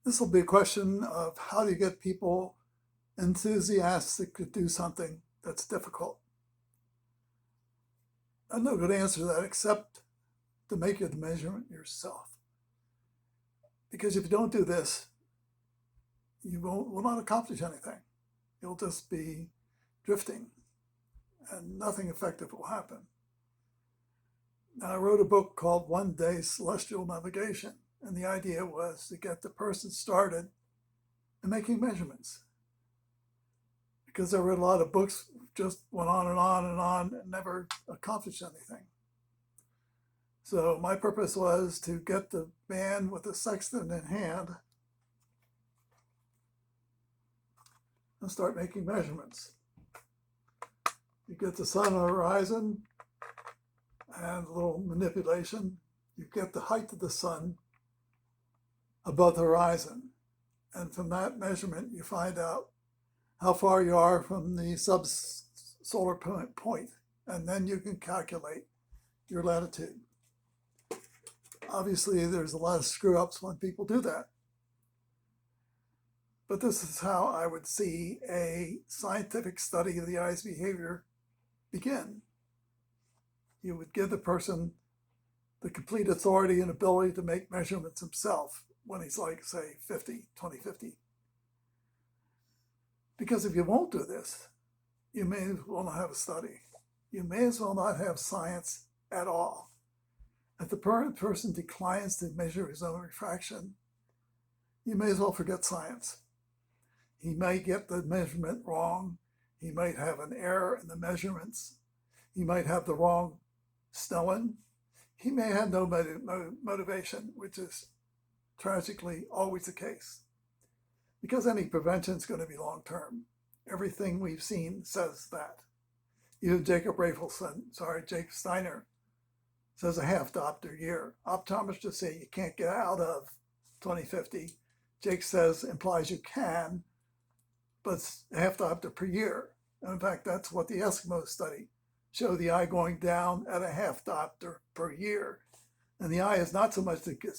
This will be a question of how do you get people enthusiastic to do something that's difficult. I'm no good answer to that except to make the measurement yourself. Because if you don't do this, you will not accomplish anything. You'll just be drifting and nothing effective will happen. Now, I wrote a book called One Day Celestial Navigation, and the idea was to get the person started in making measurements. Because I read a lot of books, just went on and on and on and never accomplished anything. So my purpose was to get the man with the sextant in hand and start making measurements. You get the sun on the horizon and a little manipulation. You get the height of the sun above the horizon. And from that measurement, you find out how far you are from the subsolar point. And then you can calculate your latitude. Obviously, there's a lot of screw ups when people do that. But this is how I would see a scientific study of the eye's behavior begin. You would give the person the complete authority and ability to make measurements himself when he's like, say, 20, 50. Because if you won't do this, you may as well not have a study. You may as well not have science at all. If the person declines to measure his own refraction, you may as well forget science. He may get the measurement wrong. He might have an error in the measurements. He might have the wrong Snellen. He may have no motivation, which is tragically always the case. Because any prevention is going to be long-term. Everything we've seen says that. Even Jacob Steiner says a half diopter year. Optometrists say you can't get out of 20/50. Jake says implies you can, but it's a half diopter per year. And in fact, that's what the Eskimo study showed, the eye going down at a half diopter per year. And the eye is not so much to get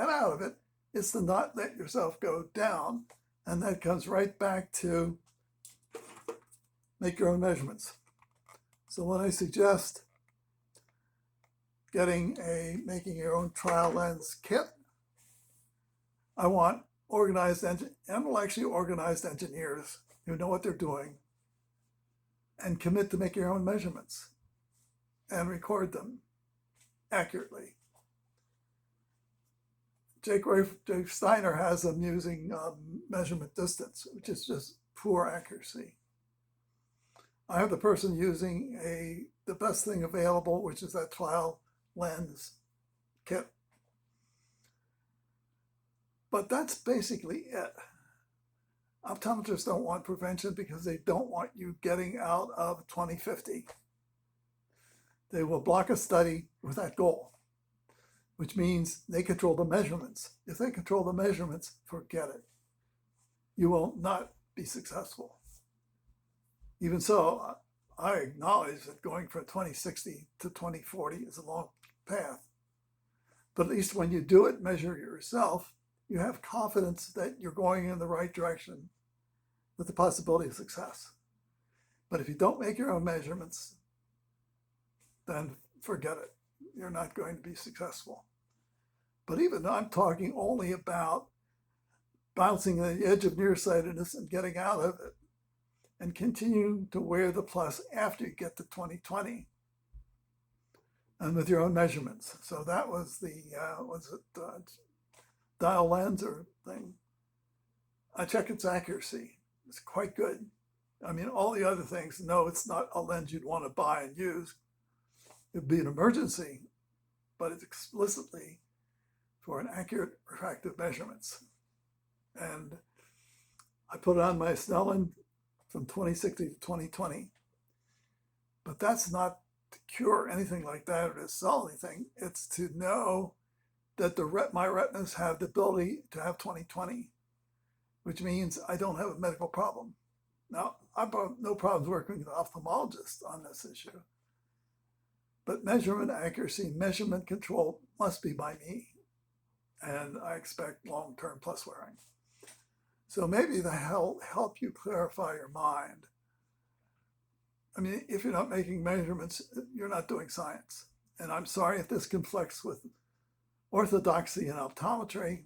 out of it, it's to not let yourself go down. And that comes right back to make your own measurements. So when I suggest making your own trial lens kit, I want intellectually organized engineers who know what they're doing and commit to make your own measurements and record them accurately. Jake Steiner has them using measurement distance, which is just poor accuracy. I have the person using the best thing available, which is that trial lens kit. But that's basically it. Optometrists don't want prevention because they don't want you getting out of 20/50. They will block a study with that goal, which means they control the measurements. If they control the measurements, forget it. You will not be successful. Even so, I acknowledge that going from 20/60 to 20/40 is a long path. But at least when you do it, measure yourself, you have confidence that you're going in the right direction with the possibility of success. But if you don't make your own measurements, then forget it. You're not going to be successful. But even though I'm talking only about bouncing on the edge of nearsightedness and getting out of it, and continuing to wear the plus after you get to 20/20 and with your own measurements. So that was the, dial lens or thing. I check its accuracy. It's quite good. I mean, all the other things, no, it's not a lens you'd want to buy and use. It'd be an emergency, but it's explicitly for an accurate refractive measurements. And I put it on my Snellen from 20/60 to 20/20. But that's not to cure anything like that or to sell anything. It's to know that my retinas have the ability to have 20/20, which means I don't have a medical problem. Now, I've no problems working with an ophthalmologist on this issue. But measurement accuracy, measurement control must be by me. and I expect long-term plus wearing. So maybe that'll help you clarify your mind. I mean, if you're not making measurements, you're not doing science. And I'm sorry if this conflicts with orthodoxy in optometry,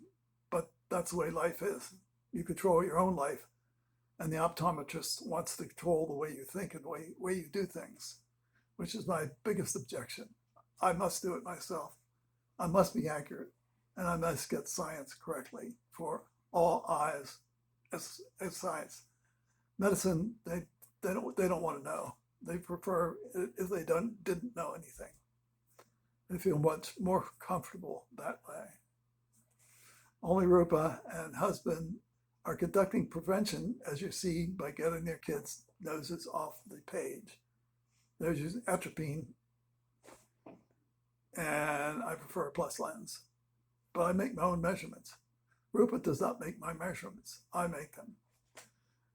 but that's the way life is. You control your own life, and the optometrist wants to control the way you think and the way you do things, which is my biggest objection. I must do it myself. I must be accurate, and I must get science correctly for all eyes as science. Medicine, they don't want to know. They prefer if they didn't know anything. They feel much more comfortable that way. Only Rupa and husband are conducting prevention, as you see, by getting their kids' noses off the page. They're using atropine, and I prefer a plus lens. But I make my own measurements. Rupa does not make my measurements. I make them.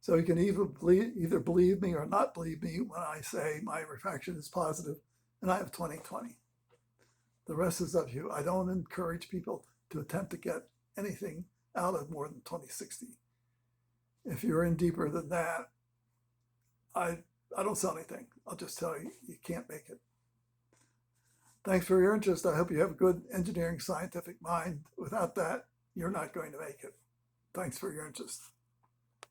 So you can either believe me or not believe me when I say my refraction is positive and I have 20/20. The rest is up to you. I don't encourage people to attempt to get anything out of more than 20/60. If you're in deeper than that, I don't sell anything. I'll just tell you, you can't make it. Thanks for your interest. I hope you have a good engineering scientific mind. Without that, you're not going to make it. Thanks for your interest.